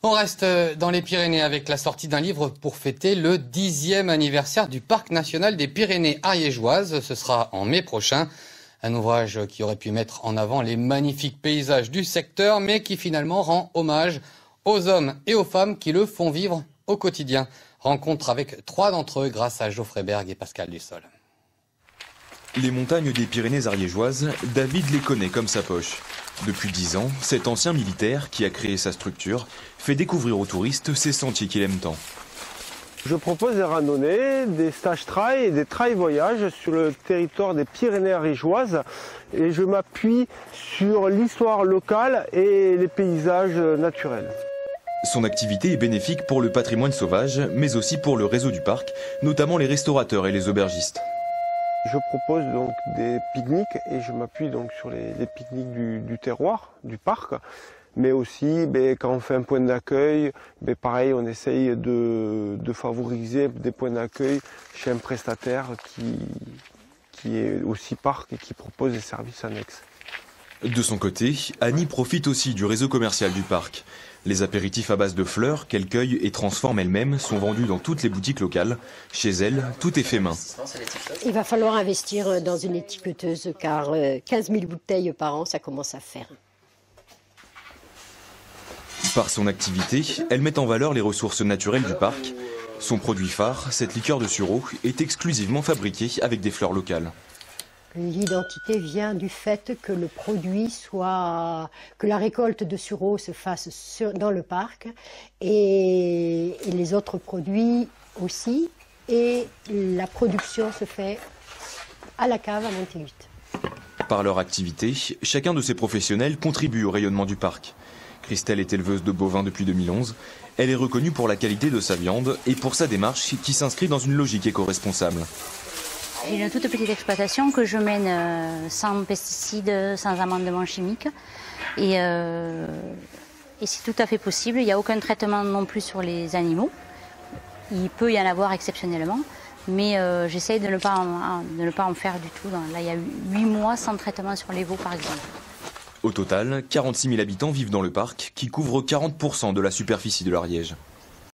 On reste dans les Pyrénées avec la sortie d'un livre pour fêter le 10e anniversaire du Parc national des Pyrénées ariégeoises. Ce sera en mai prochain. Un ouvrage qui aurait pu mettre en avant les magnifiques paysages du secteur, mais qui finalement rend hommage aux hommes et aux femmes qui le font vivre au quotidien. Rencontre avec 3 d'entre eux grâce à Geoffrey Berg et Pascal Dussol. Les montagnes des Pyrénées ariégeoises, David les connaît comme sa poche. Depuis 10 ans, cet ancien militaire qui a créé sa structure fait découvrir aux touristes ces sentiers qu'il aime tant. Je propose des randonnées, des stages trail et des trail voyages sur le territoire des Pyrénées ariégeoises et je m'appuie sur l'histoire locale et les paysages naturels. Son activité est bénéfique pour le patrimoine sauvage, mais aussi pour le réseau du parc, notamment les restaurateurs et les aubergistes. Je propose donc des pique-niques et je m'appuie donc sur les pique-niques du terroir, du parc. Mais aussi, quand on fait un point d'accueil, pareil, on essaye de favoriser des points d'accueil chez un prestataire qui est aussi parc et qui propose des services annexes. De son côté, Annie profite aussi du réseau commercial du parc. Les apéritifs à base de fleurs qu'elle cueille et transforme elle-même sont vendus dans toutes les boutiques locales. Chez elle, tout est fait main. Il va falloir investir dans une étiqueteuse car 15 000 bouteilles par an, ça commence à faire. Par son activité, elle met en valeur les ressources naturelles du parc. Son produit phare, cette liqueur de sureau, est exclusivement fabriquée avec des fleurs locales. L'identité vient du fait que le produit que la récolte de sureau se fasse dans le parc et les autres produits aussi. Et la production se fait à la cave à Montaigut. Par leur activité, chacun de ces professionnels contribue au rayonnement du parc. Christelle est éleveuse de bovins depuis 2011. Elle est reconnue pour la qualité de sa viande et pour sa démarche qui s'inscrit dans une logique éco-responsable. J'ai une toute petite exploitation que je mène sans pesticides, sans amendements chimiques. Et c'est tout à fait possible. Il n'y a aucun traitement non plus sur les animaux. Il peut y en avoir exceptionnellement, mais j'essaye de ne pas en faire du tout. Là, il y a 8 mois sans traitement sur les veaux, par exemple. Au total, 46 000 habitants vivent dans le parc, qui couvre 40% de la superficie de l'Ariège.